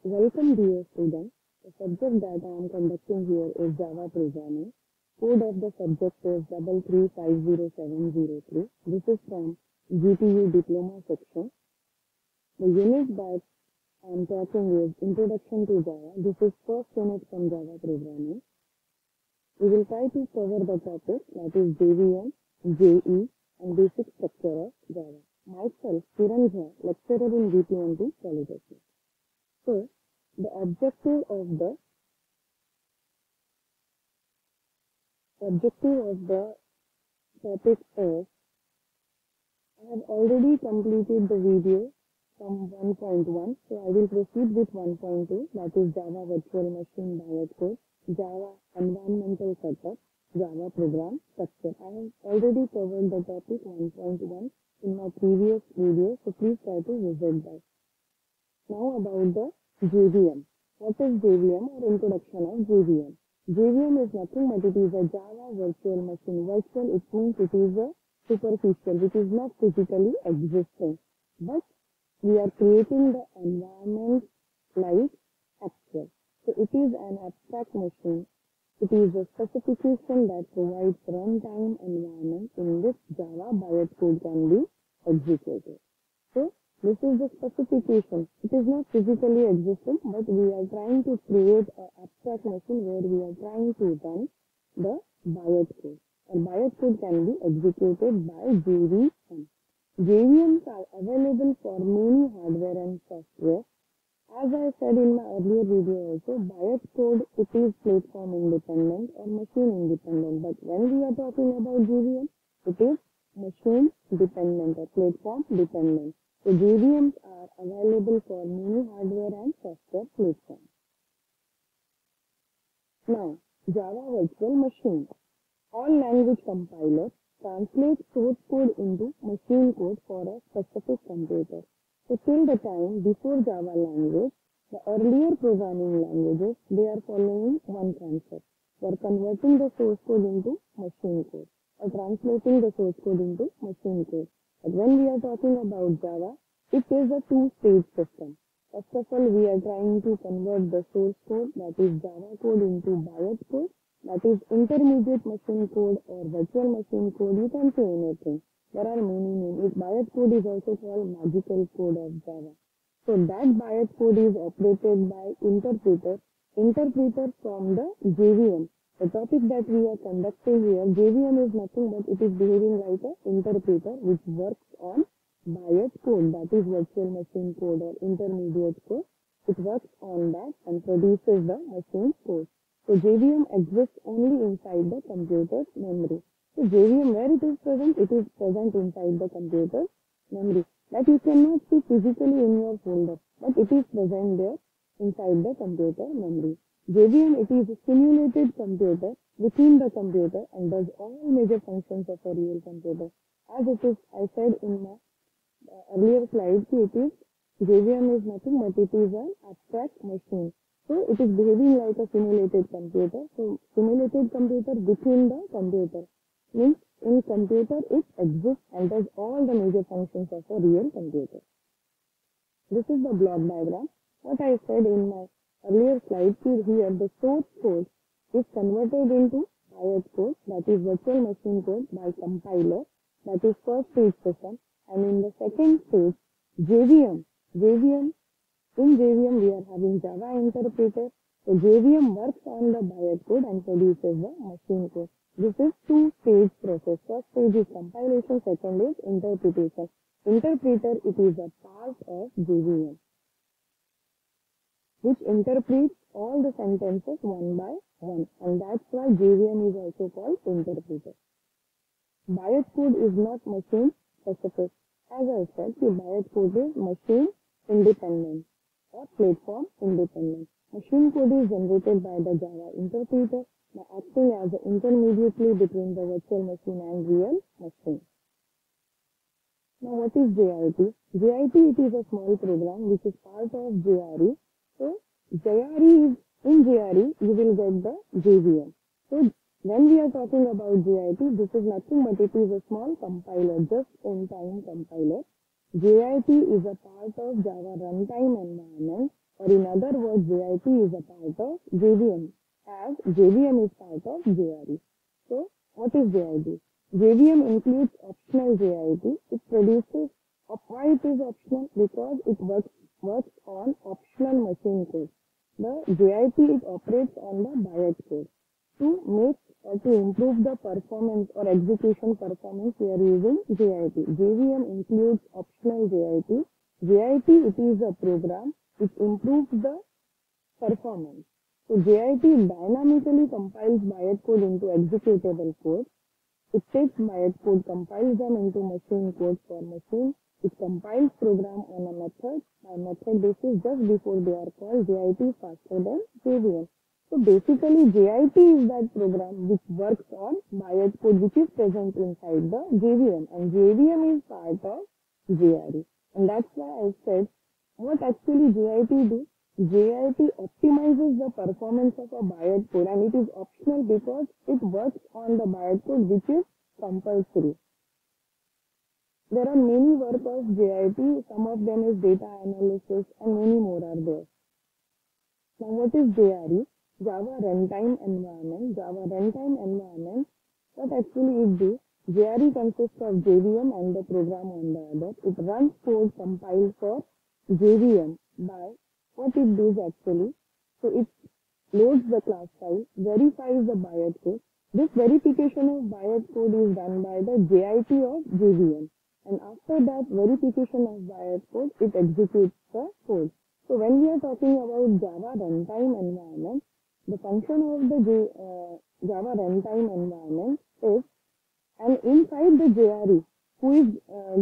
Welcome dear students. The subject that I am conducting here is Java programming. Code of the subject is 3350703. This is from GTU Diploma section. The unit that I am talking is Introduction to Java. This is first unit from Java programming. We will try to cover the topic that is JVM, JE and basic structure of Java. Myself, Kiran Jha, lecturer in VPMT Polytechnic. So, the objective of the topic is, I have already completed the video from 1.1, so I will proceed with 1.2, that is Java Virtual Machine Bytecode, Java Environmental Setup, Java Program Structure. I have already covered the topic 1.1 in my previous video, so please try to visit that. Now about the JVM. What is JVM or introduction of JVM? JVM is nothing but it is a Java virtual machine. Virtual, it means it is a superficial, which is not physically existing. But we are creating the environment like actual. So it is an abstract machine. It is a specification that provides runtime environment in which Java bytecode can be executed. So this is the specification. It is not physically existing, but we are trying to create an abstract machine where we are trying to run the bytecode. And bytecode can be executed by JVM. JVMs are available for many hardware and software. As I said in my earlier video also, bytecode, it is platform independent or machine independent. But when we are talking about JVM, it is machine dependent or platform dependent. So JVMs are available for many hardware and software platforms. Now, Java Virtual Machine. All language compilers translate source code into machine code for a specific computer. So till the time before Java language, the earlier programming languages, they are following one concept. They are converting the source code into machine code or translating the source code into machine code. But when we are talking about Java, it is a two-stage system. First of all, we are trying to convert the source code, that is Java code, into bytecode, that is intermediate machine code or virtual machine code. You can say anything. There are many names. Bytecode is also called magical code of Java. So that bytecode is operated by interpreter from the JVM. The topic that we are conducting here, JVM is nothing but it is behaving like an interpreter which works on bytecode, that is virtual machine code or intermediate code. It works on that and produces the machine code. So JVM exists only inside the computer's memory. So JVM, where it is present? It is present inside the computer's memory. That you cannot see physically in your folder, but it is present there inside the computer memory. JVM, it is a simulated computer within the computer and does all major functions of a real computer. As it is, I said in my earlier slide, it is JVM is nothing but it is an abstract machine. So it is behaving like a simulated computer. So simulated computer within the computer means in computer it exists and does all the major functions of a real computer. This is the block diagram. What I said in my earlier slide, here the source code is converted into bytecode, that is virtual machine code, by compiler, that is first stage system, and in the second stage JVM. In JVM we are having Java interpreter. So JVM works on the bytecode and produces the machine code. This is two-stage process. First stage is compilation, second is interpretation. Interpreter, it is a part of JVM, which interprets all the sentences one by one, and that's why JVM is also called interpreter. Bytecode is not machine specific. As I said, the bytecode is machine independent or platform independent. Machine code is generated by the Java interpreter by acting as an intermediary between the virtual machine and real machine. Now what is JIT? JIT, it is a small program which is part of JRE. So JRE is, in JRE you will get the JVM. So when we are talking about JIT, this is nothing but it is a small compiler, just in time compiler. JIT is a part of Java runtime environment, or in other that JIT is a part of JVM, as JVM is part of JRE. So, what is JIT? JVM includes optional JIT. It produces, why it is optional? Because it works on optional machine code. The JIT, it operates on the bias code. To make or to improve the performance or execution performance, we are using JIT. JVM includes optional JIT. JIT, it is a program which improves the performance. So JIT dynamically compiles bytecode into executable code. It takes bytecode, compiles them into machine code for machine. It compiles program on a method by method basis just before they are called. JIT faster than JVM. So basically JIT is that program which works on bytecode which is present inside the JVM, and JVM is part of JRE. And that's why I said what actually JIT do. JIT optimizes the performance of a bytecode, and it is optional because it works on the bytecode which is compulsory. There are many work of JIT, some of them is data analysis and many more are there. Now what is JRE? Java Runtime Environment. Java Runtime Environment, what actually it do? JRE consists of JVM and the program on the other. It runs code compiled for JVM by what it does actually. So it loads the class file, verifies the bytecode. This verification of bytecode is done by the JIT of JVM. And after that verification of bytecode, it executes the code. So when we are talking about Java Runtime Environment, the function of the Java Runtime Environment is, and inside the JRE, who is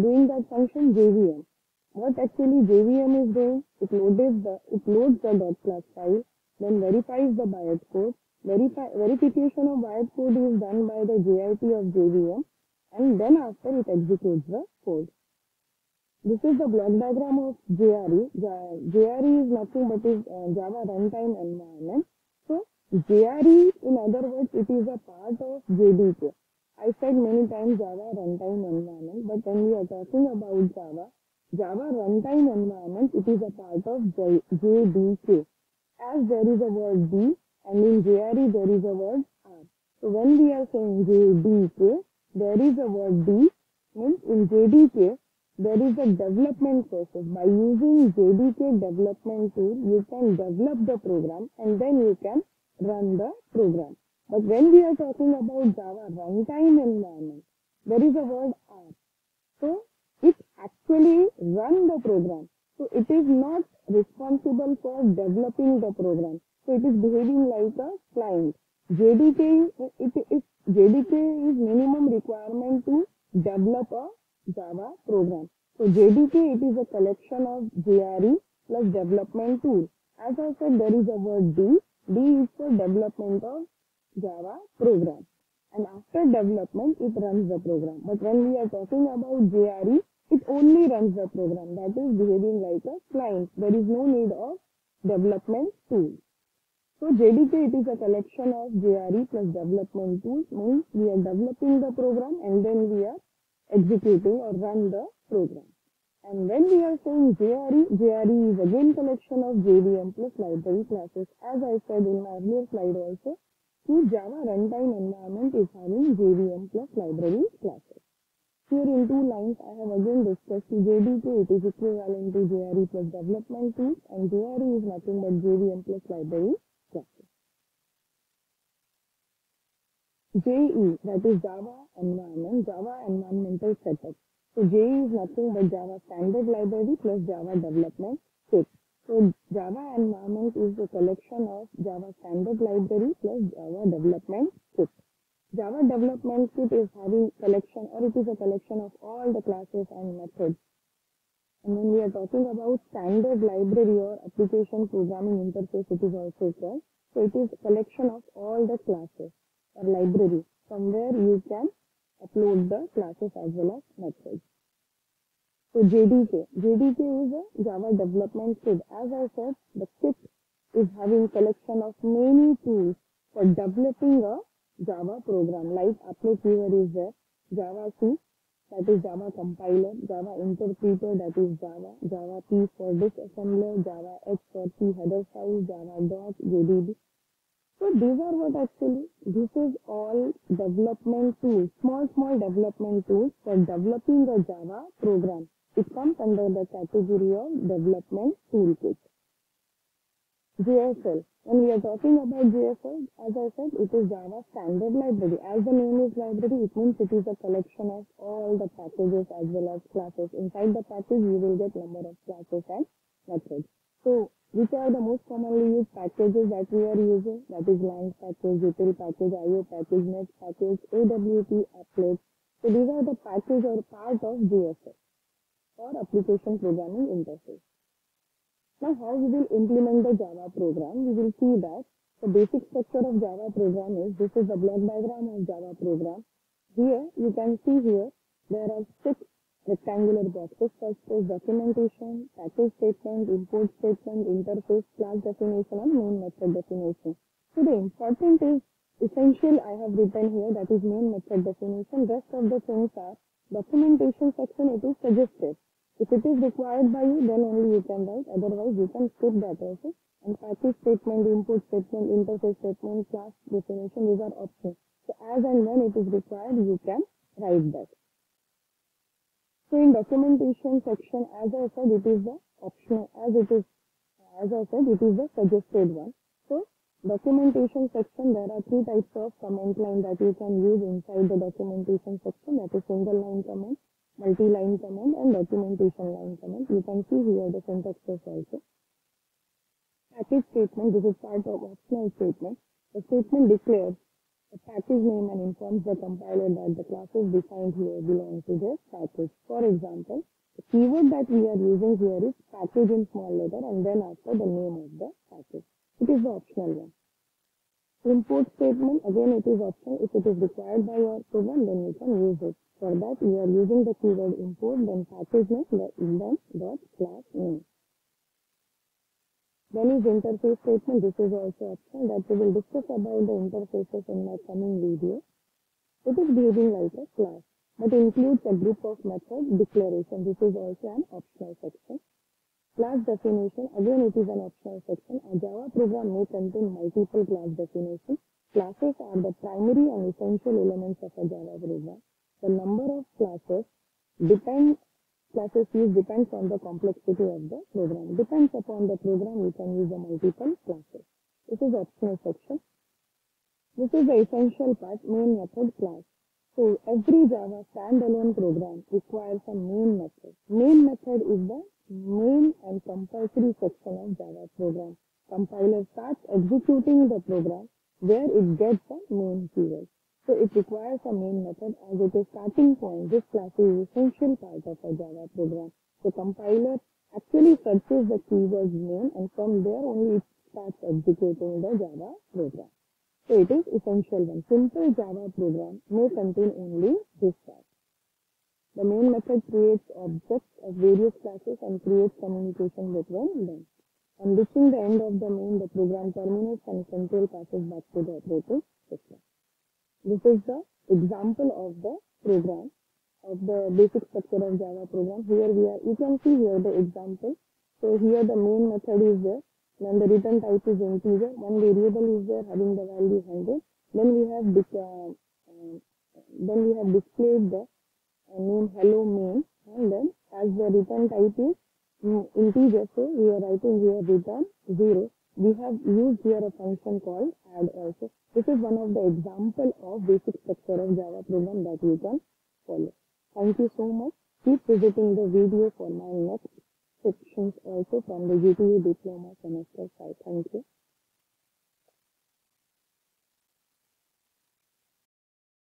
doing that function? JVM. What actually JVM is doing? It loads the dot class file, then verifies the bytecode. Verification of bytecode is done by the JIT of JVM, and then after it executes the code. This is the block diagram of JRE. JRE is nothing but is Java Runtime Environment. So JRE, in other words, it is a part of JDK. I said many times Java Runtime Environment, but when we are talking about Java Runtime Environment, it is a part of JDK. As there is a word D, and in JRE there is a word R. So when we are saying JDK, there is a word D, means in JDK, there is a development process. By using JDK development tool, you can develop the program and then you can run the program. But when we are talking about Java Runtime Environment, there is a word R. So it actually runs the program. So it is not responsible for developing the program. So it is behaving like a client. JDK is minimum requirement to develop a Java program. So JDK, it is a collection of JRE plus development tool. As I said, there is a word D. D is for development of Java program. And after development, it runs the program. But when we are talking about JRE, it only runs the program. That is behaving like a client. There is no need of development tool. So JDK, it is a collection of JRE plus development tools, means we are developing the program and then we are executing or run the program. And when we are saying JRE is again collection of JVM plus library classes. As I said in my earlier slide also, each Java runtime environment is having JVM plus library classes. Here in 2 lines, I have again discussed JDK, it is equivalent to JRE plus development tools, and JRE is nothing but JVM plus library classes. JE, that is Java Environment, Java Environmental Setup. So JE is nothing but Java Standard Library plus Java Development Kit. So Java Environment is the collection of Java Standard Library plus Java Development Kit. Java Development Kit is having collection, or it is a collection of all the classes and methods. And when we are talking about standard library or application programming interface, it is also called. So it is a collection of all the classes or library from where you can upload the classes as well as methods. So JDK is a Java Development Kit. As I said, the kit is having collection of many tools for developing a Java program, like applet viewer is there, Java C, that is Java compiler, Java interpreter, that is Java, Java P for disassembler, Java H for C header file, Java dot JDB. So these are what actually, this is all development tools, small development tools for developing a Java program. It comes under the category of development toolkit. JSL. When we are talking about JSL, as I said, it is Java Standard Library. As the name is library, it means it is a collection of all the packages as well as classes. Inside the package, you will get number of classes and methods. So, which are the most commonly used packages that we are using? That is lang package, util package, IO package, net package, AWT, applet. So, these are the package or part of JSL or application programming interface. Now, how we will implement the Java program? We will see that the basic structure of Java program is, this is the block diagram of Java program. Here, you can see here, there are 6 rectangular boxes. First is documentation, package statement, import statement, interface, class definition, and main method definition. So, the important is, essential I have written here, that is main method definition. Rest of the things are documentation section, it is suggested. If it is required by you, then only you can write, otherwise you can skip that also. And package statement, input statement, interface statement, class definition, these are options. So as and when it is required, you can write that. So in documentation section, as I said, it is the optional, as I said, it is the suggested one. So documentation section, there are 3 types of command line that you can use inside the documentation section, that is single line command, multi-line command, and documentation line command. You can see here the syntaxes also. Package statement, this is part of optional statement. The statement declares a package name and informs the compiler that the classes defined here belong to the package. For example, the keyword that we are using here is package in small letter and then after the name of the package. It is the optional one. Import statement, again it is optional. If it is required by your program, then you can use it. For that, we are using the keyword import, then package name, then dot class name. Then is interface statement. This is also optional, that we will discuss about the interfaces in my coming video. It is behaving like a class, but includes a group of method declaration. This is also an optional section. Class definition, again it is an optional section. A Java program may contain multiple class definitions. Classes are the primary and essential elements of a Java program. The number of classes used depends on the complexity of the program. Depends upon the program, you can use the multiple classes. This is optional section. This is the essential part, main method class. So every Java standalone program requires a main method. Main method is the main and compulsory section of Java program. Compiler starts executing the program where it gets a main keyword. So it requires a main method as it is starting point. This class is essential part of a Java program. So compiler actually searches the keyword main and from there only it starts executing the Java program. So it is essential one. Simple Java program may contain only this part. The main method creates objects of various classes and creates communication between them. On reaching the end of the main, the program terminates and control passes back to the operating system. This is the example of the program, of the basic structure of Java program. Here you can see here the example. So here the main method is there, then the return type is integer, one variable is there having the value 100. Then we have displayed the name hello main, and then as the return type is integer, so we are writing here return 0. We have used here a function called add also. This is one of the example of basic structure of Java program that you can follow. Thank you so much. Keep visiting the video for my next sections also from the GTU Diploma Semester 5. Thank you.